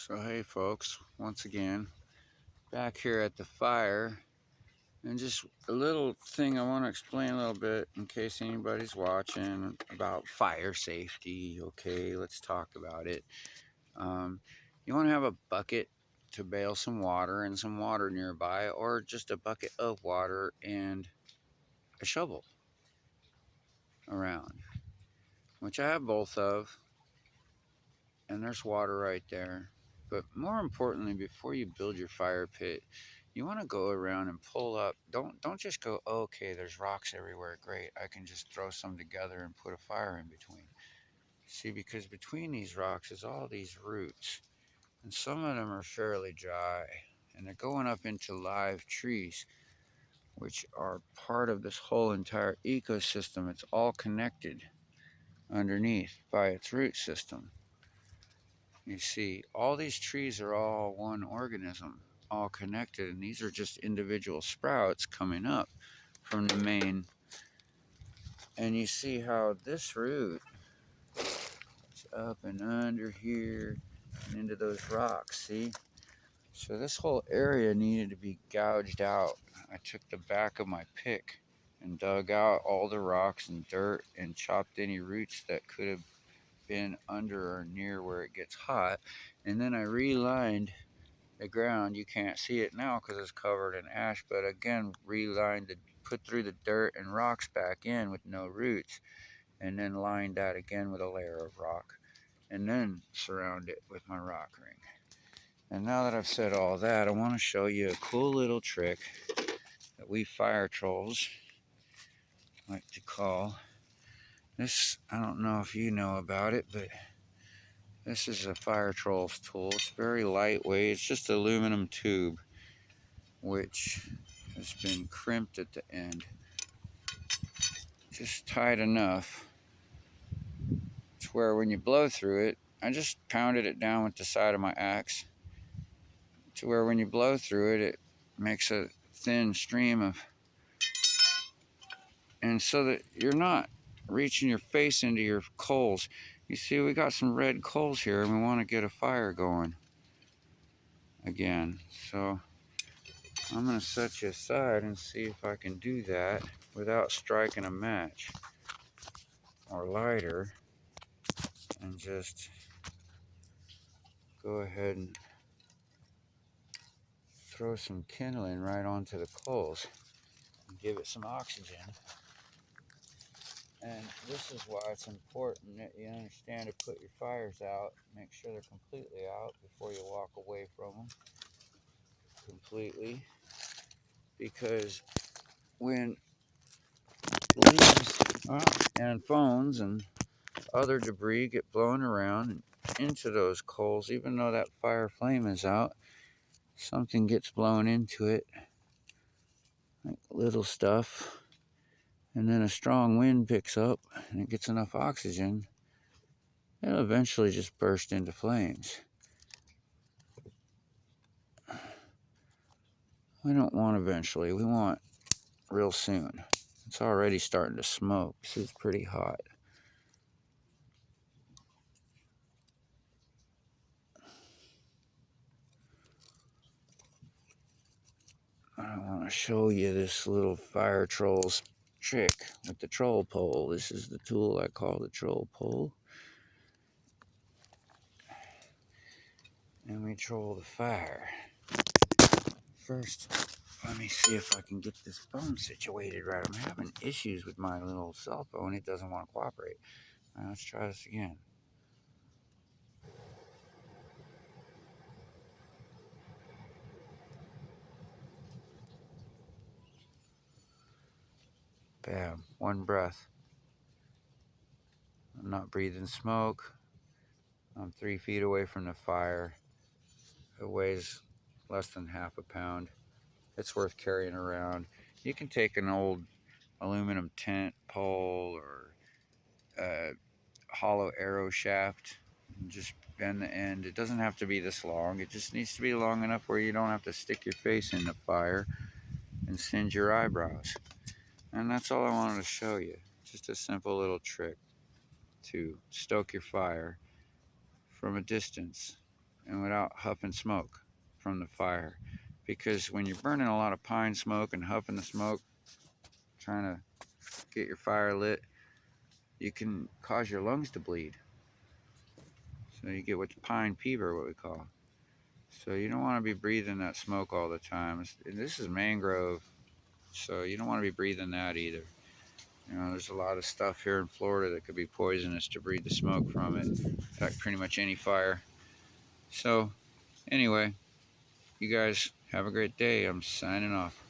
So hey folks, once again, back here at the fire, and just a little thing I want to explain a little bit in case anybody's watching about fire safety. Okay, let's talk about it. Um, you want to have a bucket to bail some water and some water nearby, or just a bucket of water and a shovel around, which I have both of, and there's water right there. But more importantly, before you build your fire pit, you want to go around and pull up. Don't just go, oh, okay, there's rocks everywhere. Great, I can just throw some together and put a fire in between. See, because between these rocks is all these roots, and some of them are fairly dry, and they're going up into live trees, which are part of this whole entire ecosystem. It's all connected underneath by its root system. You see, all these trees are all one organism, all connected, and these are just individual sprouts coming up from the main. And you see how this root is up and under here and into those rocks, see? So this whole area needed to be gouged out. I took the back of my pick and dug out all the rocks and dirt and chopped any roots that could have been under or near where it gets hot. And then I relined the ground. You can't see it now because it's covered in ash, but again, relined the, put through the dirt and rocks back in with no roots, and then lined that again with a layer of rock, and then surround it with my rock ring. And now that I've said all that, I want to show you a cool little trick that we fire trolls like to call this. I don't know if you know about it, but this is a fire trolls tool. It's very lightweight. It's just an aluminum tube which has been crimped at the end, just tight enough to where when you blow through it, I just pounded it down with the side of my axe to where when you blow through it, it makes a thin stream of, and so that you're not reaching your face into your coals. You see, we got some red coals here and we want to get a fire going again. So I'm going to set you aside and see if I can do that without striking a match or lighter, and just go ahead and throw some kindling right onto the coals and give it some oxygen. And this is why it's important that you understand to put your fires out, make sure they're completely out before you walk away from them completely, because when leaves and phones and other debris get blown around and into those coals, even though that fire flame is out, something gets blown into it, like little stuff, and then a strong wind picks up and it gets enough oxygen, it'll eventually just burst into flames. We don't want eventually, we want real soon. It's already starting to smoke, so it's pretty hot. I want to show you this little fire trolls trick with the troll pole. This is the tool I call the troll pole. And we troll the fire. First, let me see if I can get this phone situated right. I'm having issues with my little cell phone. It doesn't want to cooperate. All right, let's try this again. Bam, one breath. I'm not breathing smoke. I'm 3 feet away from the fire. It weighs less than half a pound. It's worth carrying around. You can take an old aluminum tent pole or a hollow arrow shaft and just bend the end. It doesn't have to be this long. It just needs to be long enough where you don't have to stick your face in the fire and singe your eyebrows. And that's all I wanted to show you. Just a simple little trick to stoke your fire from a distance and without huffing smoke from the fire. Because when you're burning a lot of pine smoke and huffing the smoke, trying to get your fire lit, you can cause your lungs to bleed. So you get what's pine fever, what we call. So you don't want to be breathing that smoke all the time. This is mangrove, so you don't want to be breathing that either. You know, there's a lot of stuff here in Florida that could be poisonous to breathe the smoke from it. In fact, pretty much any fire. So anyway, you guys have a great day. I'm signing off.